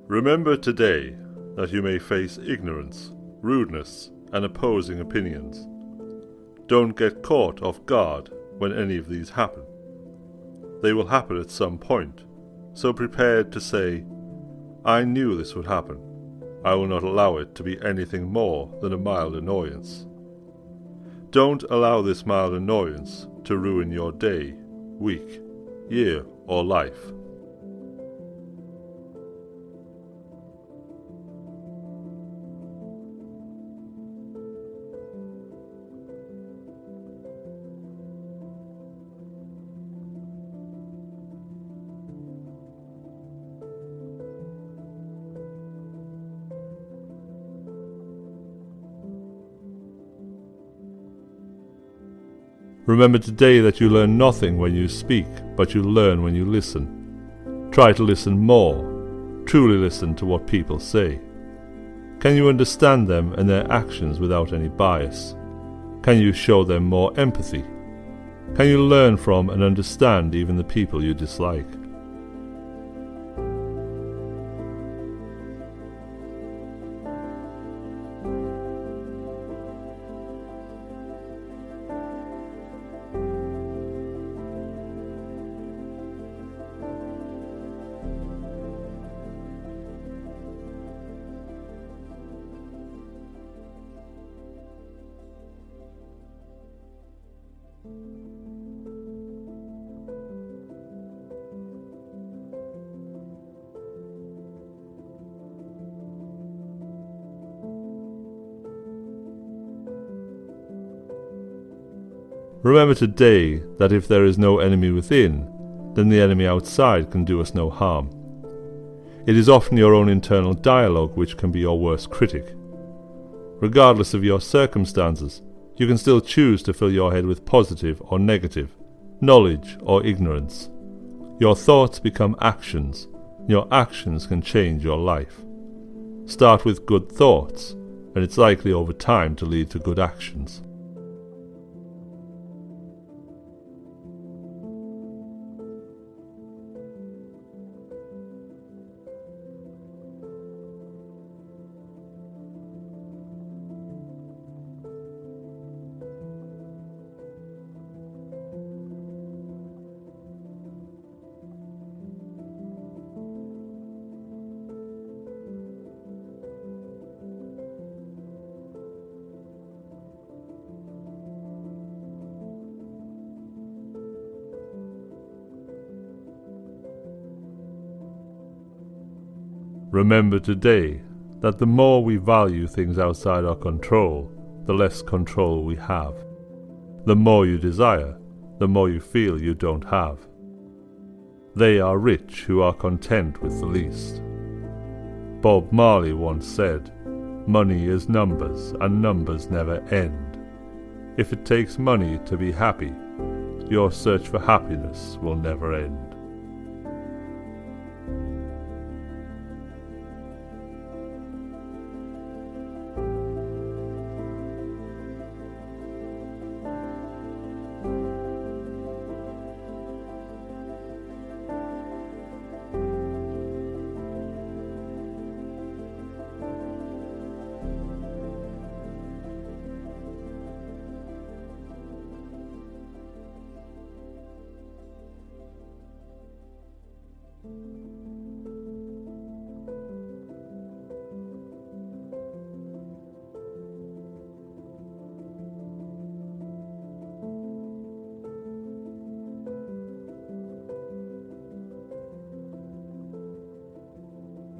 Remember today that you may face ignorance, rudeness, and opposing opinions. Don't get caught off guard when any of these happen. They will happen at some point, so prepare to say, "I knew this would happen. I will not allow it to be anything more than a mild annoyance." Don't allow this mild annoyance to ruin your day, week, year, or life. Remember today that you learn nothing when you speak, but you learn when you listen. Try to listen more. Truly listen to what people say. Can you understand them and their actions without any bias? Can you show them more empathy? Can you learn from and understand even the people you dislike? Remember today that if there is no enemy within, then the enemy outside can do us no harm. It is often your own internal dialogue which can be your worst critic. Regardless of your circumstances, you can still choose to fill your head with positive or negative, knowledge or ignorance. Your thoughts become actions, and your actions can change your life. Start with good thoughts, and it's likely over time to lead to good actions. Remember today that the more we value things outside our control, the less control we have. The more you desire, the more you feel you don't have. They are rich who are content with the least. Bob Marley once said, "Money is numbers, and numbers never end." If it takes money to be happy, your search for happiness will never end.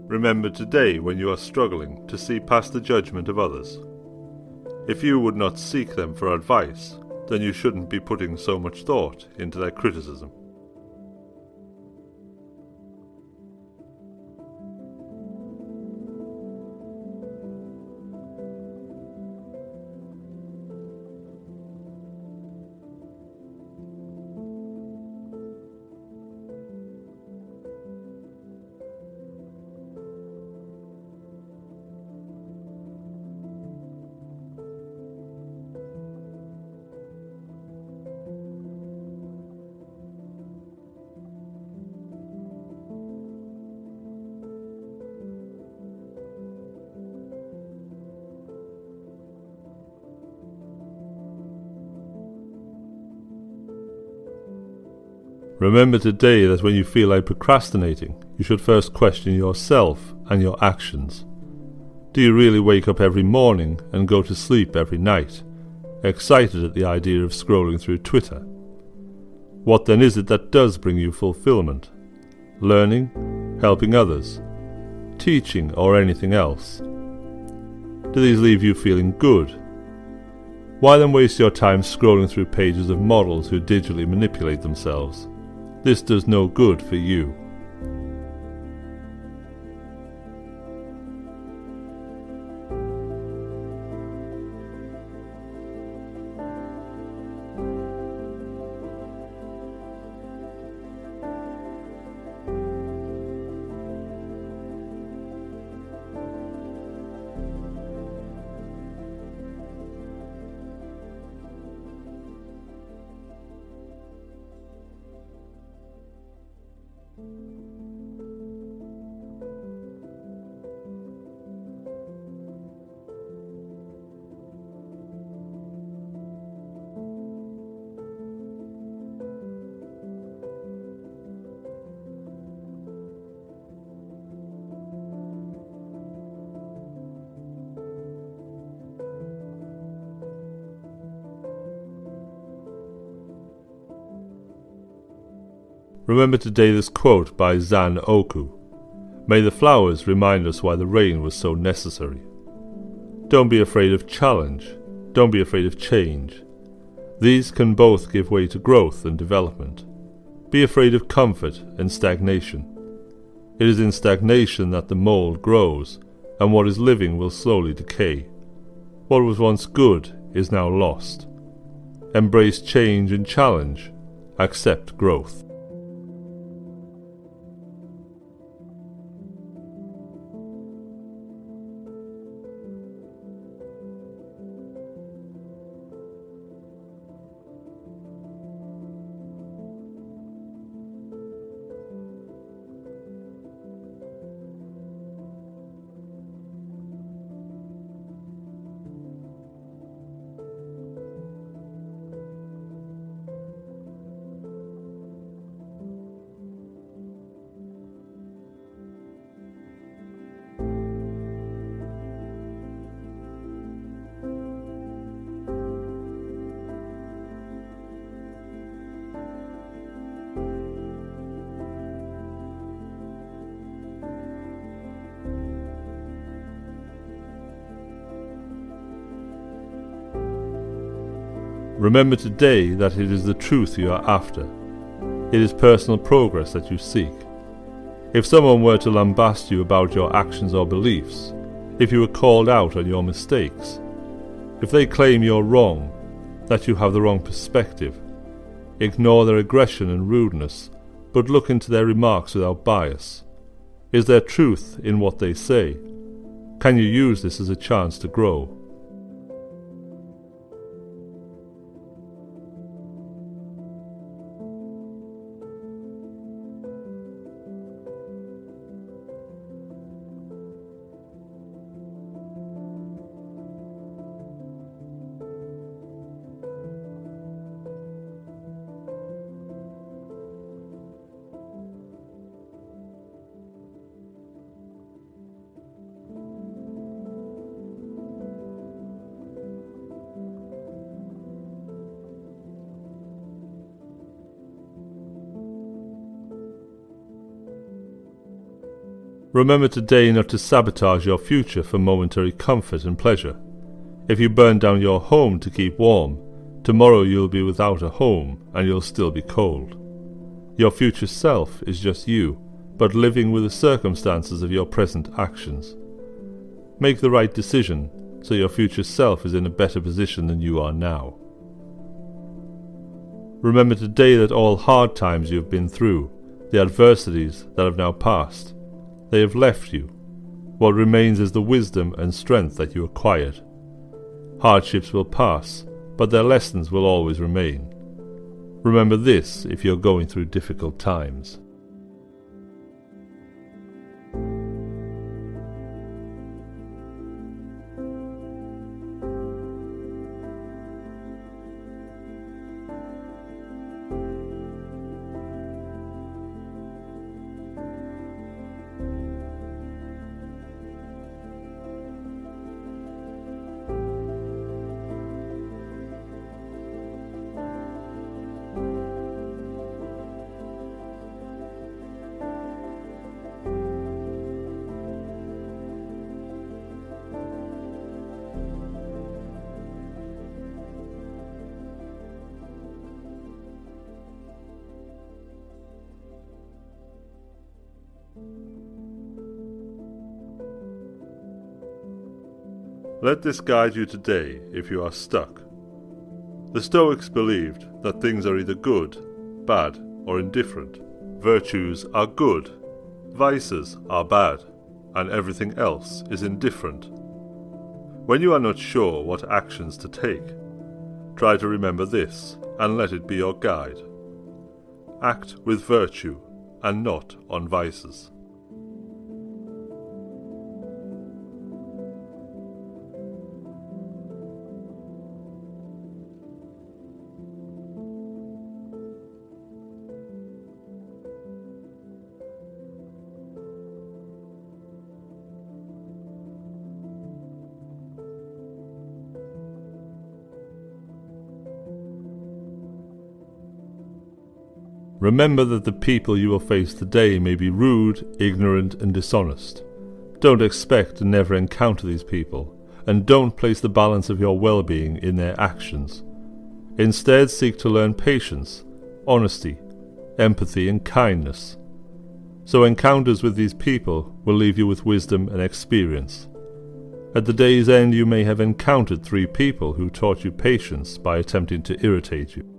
Remember today when you are struggling to see past the judgment of others. If you would not seek them for advice, then you shouldn't be putting so much thought into their criticism. Remember today that when you feel like procrastinating, you should first question yourself and your actions. Do you really wake up every morning and go to sleep every night, excited at the idea of scrolling through Twitter? What then is it that does bring you fulfillment? Learning, helping others, teaching, or anything else? Do these leave you feeling good? Why then waste your time scrolling through pages of models who digitally manipulate themselves? This does no good for you. Remember today this quote by Zan Oku. May the flowers remind us why the rain was so necessary. Don't be afraid of challenge. Don't be afraid of change. These can both give way to growth and development. Be afraid of comfort and stagnation. It is in stagnation that the mold grows, and what is living will slowly decay. What was once good is now lost. Embrace change and challenge. Accept growth. Remember today that it is the truth you are after. It is personal progress that you seek. If someone were to lambast you about your actions or beliefs, if you were called out on your mistakes, if they claim you're wrong, that you have the wrong perspective, ignore their aggression and rudeness, but look into their remarks without bias. Is there truth in what they say? Can you use this as a chance to grow? Remember today not to sabotage your future for momentary comfort and pleasure. If you burn down your home to keep warm, tomorrow you'll be without a home and you'll still be cold. Your future self is just you, but living with the circumstances of your present actions. Make the right decision so your future self is in a better position than you are now. Remember today that all hard times you have been through, the adversities that have now passed, they have left you. What remains is the wisdom and strength that you acquired. Hardships will pass, but their lessons will always remain. Remember this if you're going through difficult times. Let this guide you today if you are stuck. The Stoics believed that things are either good, bad, or indifferent. Virtues are good, vices are bad, and everything else is indifferent. When you are not sure what actions to take, try to remember this and let it be your guide. Act with virtue and not on vices. Remember that the people you will face today may be rude, ignorant, and dishonest. Don't expect to never encounter these people, and don't place the balance of your well-being in their actions. Instead, seek to learn patience, honesty, empathy, and kindness. So encounters with these people will leave you with wisdom and experience. At the day's end, you may have encountered 3 people who taught you patience by attempting to irritate you.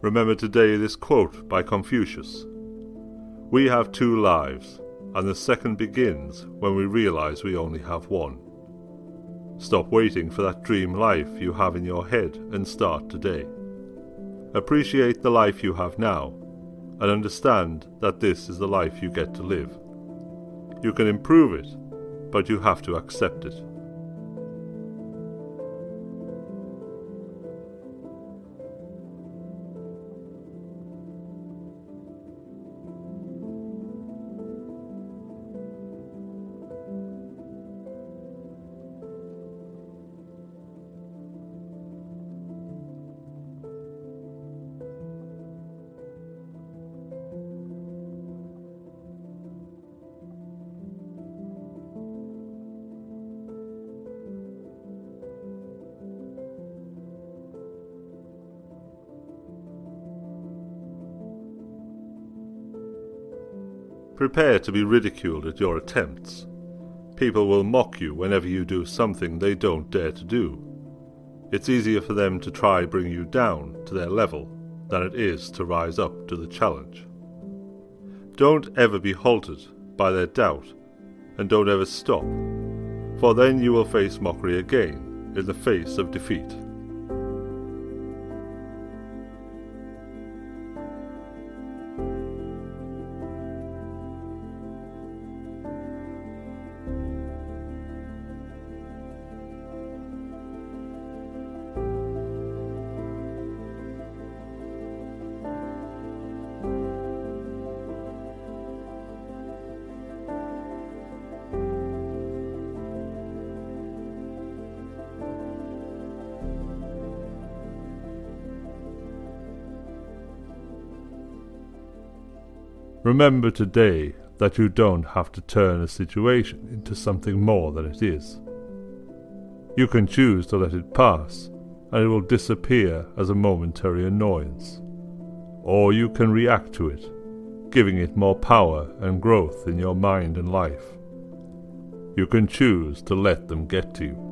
Remember today this quote by Confucius: "We have 2 lives, and the second begins when we realize we only have one." Stop waiting for that dream life you have in your head and start today. Appreciate the life you have now, and understand that this is the life you get to live. You can improve it, but you have to accept it. Prepare to be ridiculed at your attempts. People will mock you whenever you do something they don't dare to do. It's easier for them to try bring you down to their level than it is to rise up to the challenge. Don't ever be halted by their doubt, and don't ever stop, for then you will face mockery again in the face of defeat. Remember today that you don't have to turn a situation into something more than it is. You can choose to let it pass, and it will disappear as a momentary annoyance. Or you can react to it, giving it more power and growth in your mind and life. You can choose to let them get to you.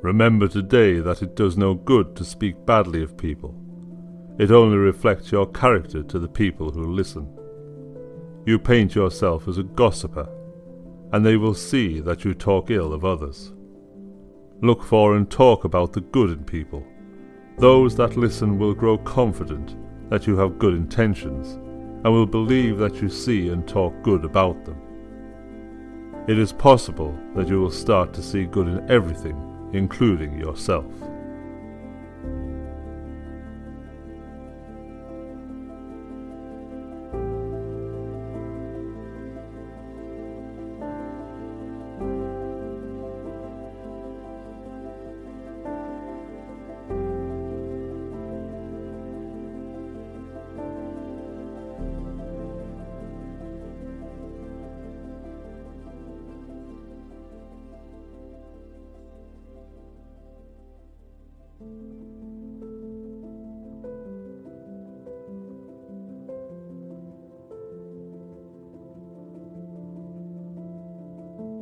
Remember today that it does no good to speak badly of people. It only reflects your character to the people who listen. You paint yourself as a gossiper, and they will see that you talk ill of others. Look for and talk about the good in people. Those that listen will grow confident that you have good intentions, and will believe that you see and talk good about them. It is possible that you will start to see good in everything, including yourself.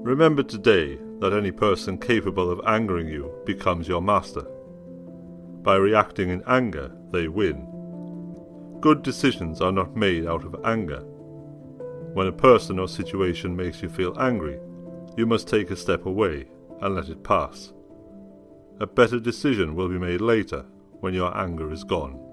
Remember today that any person capable of angering you becomes your master. By reacting in anger, they win. Good decisions are not made out of anger. When a person or situation makes you feel angry, you must take a step away and let it pass. A better decision will be made later when your anger is gone.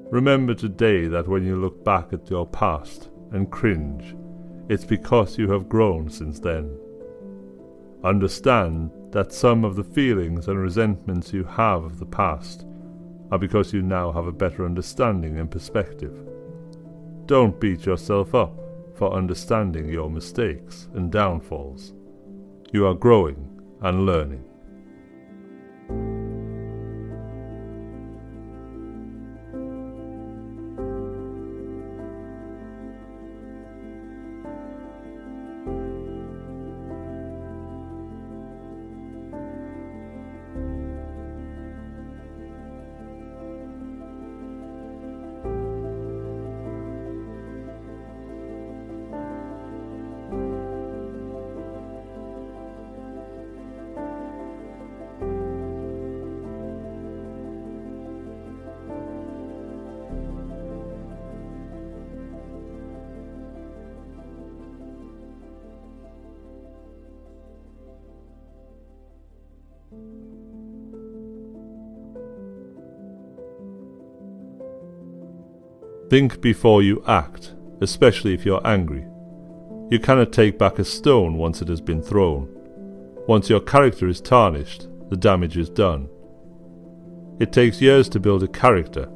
Remember today that when you look back at your past and cringe, it's because you have grown since then. Understand that some of the feelings and resentments you have of the past are because you now have a better understanding and perspective. Don't beat yourself up for understanding your mistakes and downfalls. You are growing and learning. Think before you act, especially if you're angry. You cannot take back a stone once it has been thrown. Once your character is tarnished, the damage is done. It takes years to build a character,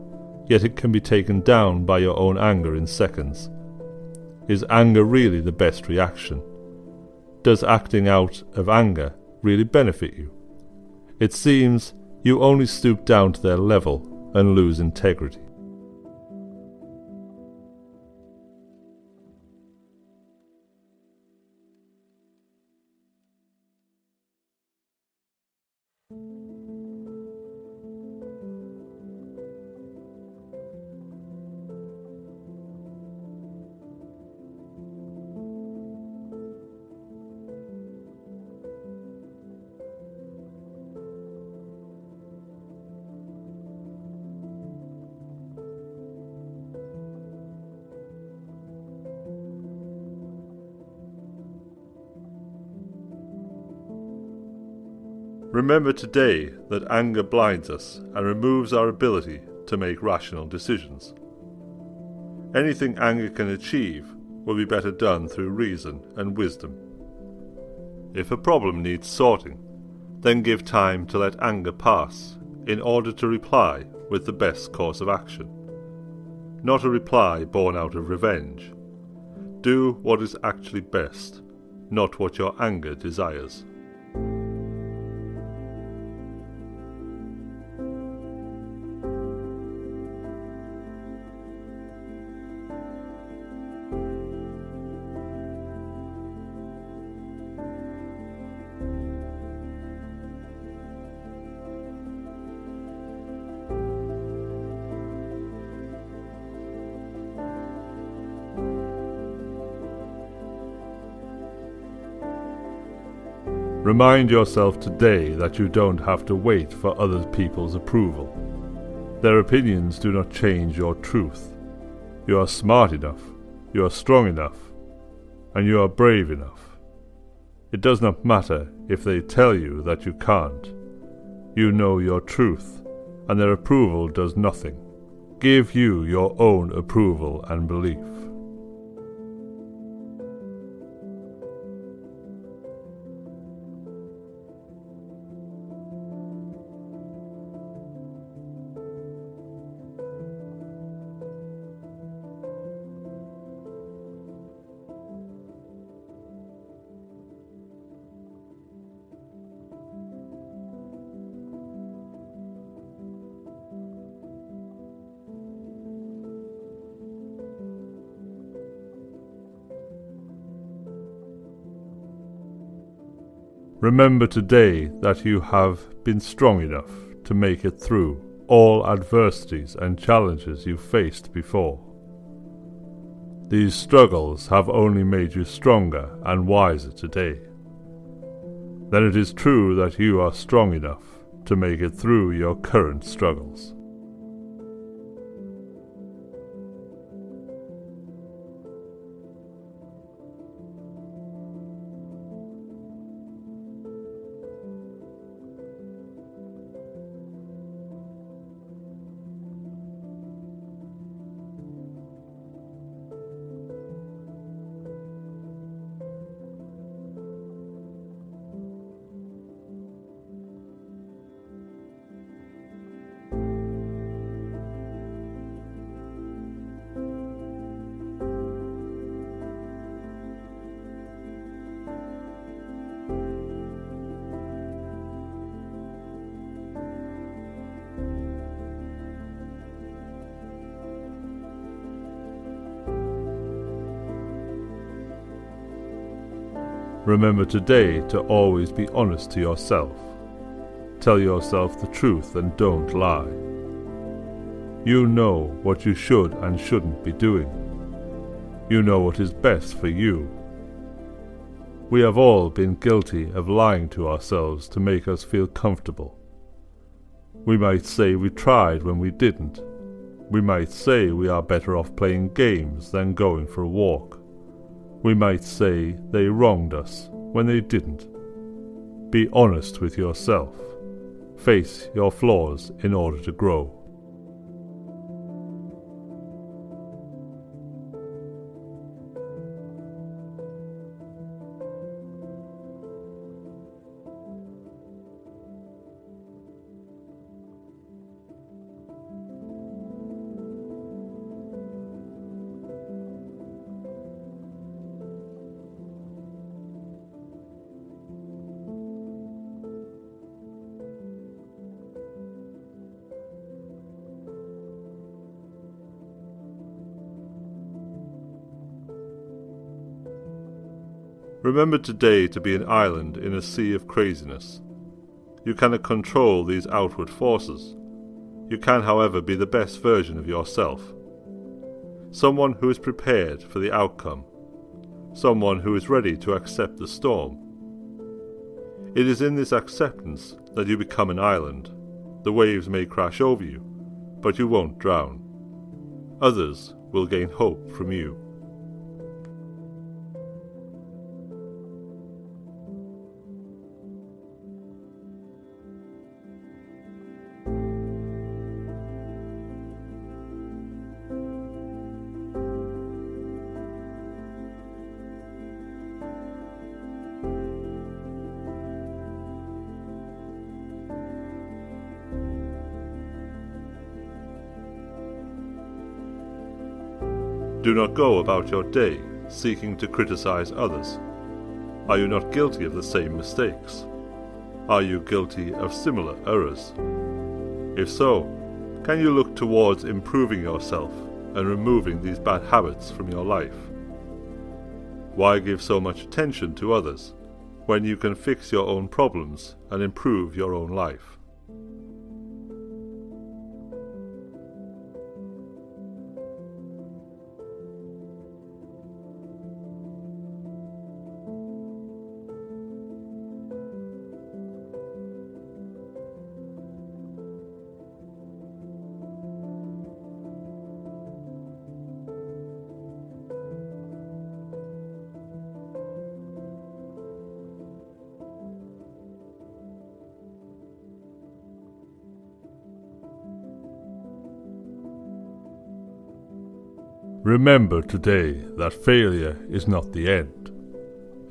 yet it can be taken down by your own anger in seconds. Is anger really the best reaction? Does acting out of anger really benefit you? It seems you only stoop down to their level and lose integrity. Remember today that anger blinds us and removes our ability to make rational decisions. Anything anger can achieve will be better done through reason and wisdom. If a problem needs sorting, then give time to let anger pass in order to reply with the best course of action. not a reply born out of revenge. Do what is actually best, not what your anger desires. Remind yourself today that you don't have to wait for other people's approval. Their opinions do not change your truth. You are smart enough, you are strong enough, and you are brave enough. It does not matter if they tell you that you can't. You know your truth, and their approval does nothing. Give you your own approval and belief. Remember today that you have been strong enough to make it through all adversities and challenges you faced before. These struggles have only made you stronger and wiser today. Then it is true that you are strong enough to make it through your current struggles. Remember today to always be honest to yourself. Tell yourself the truth and don't lie. You know what you should and shouldn't be doing. You know what is best for you. We have all been guilty of lying to ourselves to make us feel comfortable. We might say we tried when we didn't. We might say we are better off playing games than going for a walk. We might say they wronged us when they didn't. Be honest with yourself. Face your flaws in order to grow. Remember today to be an island in a sea of craziness. You cannot control these outward forces. You can, however, be the best version of yourself. Someone who is prepared for the outcome. Someone who is ready to accept the storm. It is in this acceptance that you become an island. The waves may crash over you, but you won't drown. Others will gain hope from you. Do not go about your day seeking to criticize others. Are you not guilty of the same mistakes? Are you guilty of similar errors? If so, can you look towards improving yourself and removing these bad habits from your life? Why give so much attention to others when you can fix your own problems and improve your own life? Remember today that failure is not the end.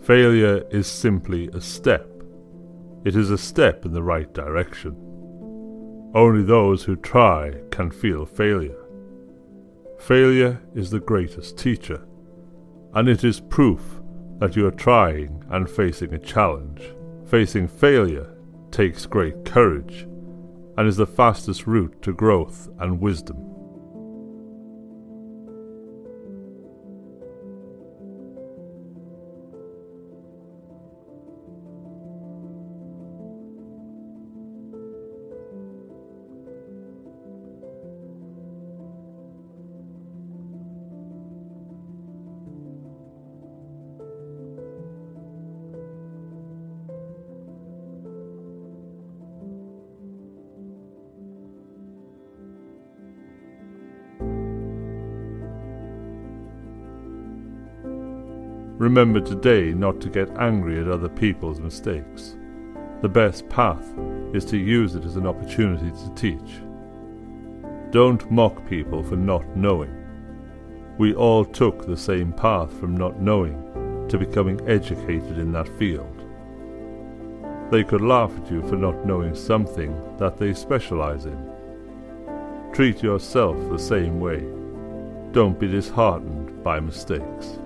Failure is simply a step. It is a step in the right direction. Only those who try can feel failure. Failure is the greatest teacher, and it is proof that you are trying and facing a challenge. Facing failure takes great courage and is the fastest route to growth and wisdom. Remember today not to get angry at other people's mistakes. The best path is to use it as an opportunity to teach. Don't mock people for not knowing. We all took the same path from not knowing to becoming educated in that field. They could laugh at you for not knowing something that they specialize in. Treat yourself the same way. Don't be disheartened by mistakes.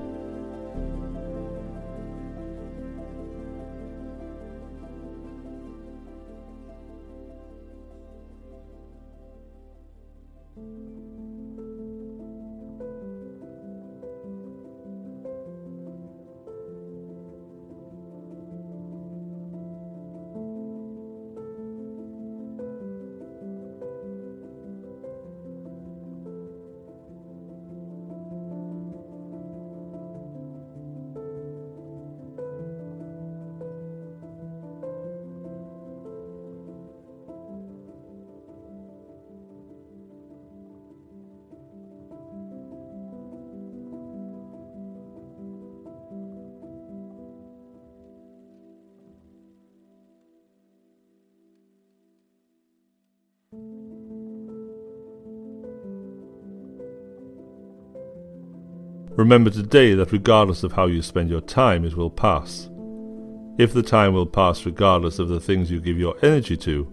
Remember today that regardless of how you spend your time, it will pass. If the time will pass regardless of the things you give your energy to,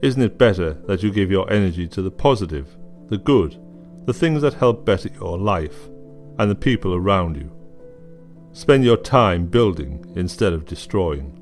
isn't it better that you give your energy to the positive, the good, the things that help better your life, and the people around you? Spend your time building instead of destroying.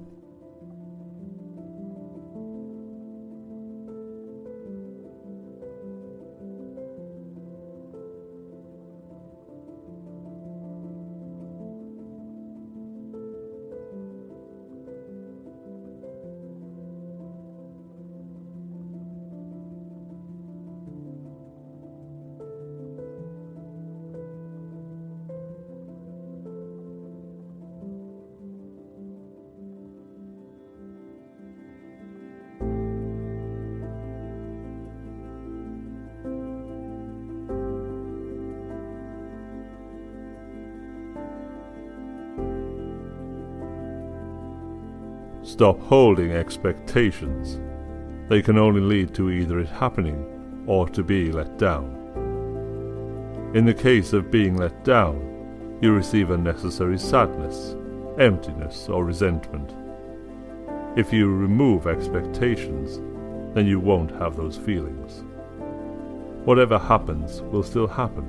Stop holding expectations. They can only lead to either it happening or to be let down. In the case of being let down, you receive unnecessary sadness, emptiness, or resentment. If you remove expectations, then you won't have those feelings. Whatever happens will still happen.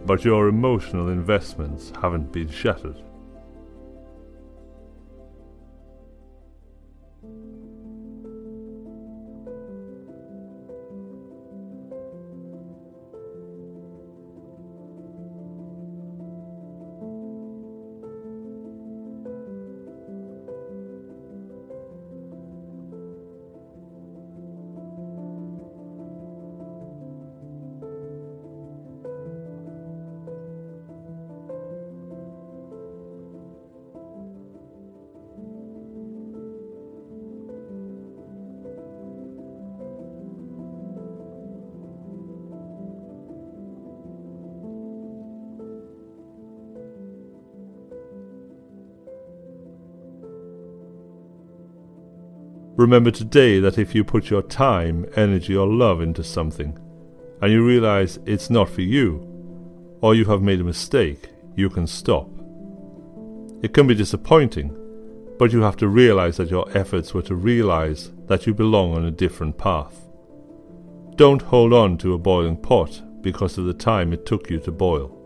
but your emotional investments haven't been shattered. Remember today that if you put your time, energy or love into something, and you realize it's not for you, or you have made a mistake, you can stop. It can be disappointing, but you have to realize that your efforts were to realize that you belong on a different path. Don't hold on to a boiling pot because of the time it took you to boil.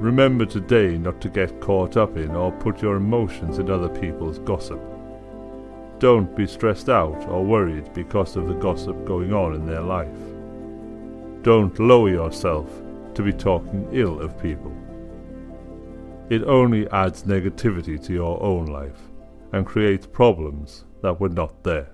Remember today not to get caught up in or put your emotions in other people's gossip. Don't be stressed out or worried because of the gossip going on in their life. Don't lower yourself to be talking ill of people. It only adds negativity to your own life and creates problems that were not there.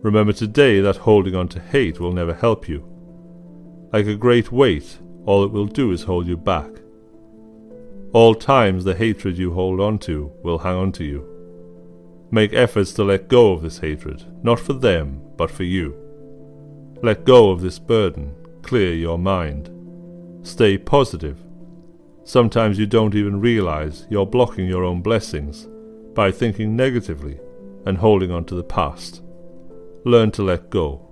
Remember today that holding on to hate will never help you. Like a great weight, all it will do is hold you back. All times the hatred you hold on to will hang on to you. Make efforts to let go of this hatred, not for them, but for you. Let go of this burden, clear your mind. Stay positive. Sometimes you don't even realize you're blocking your own blessings by thinking negatively and holding on to the past. Learn to let go.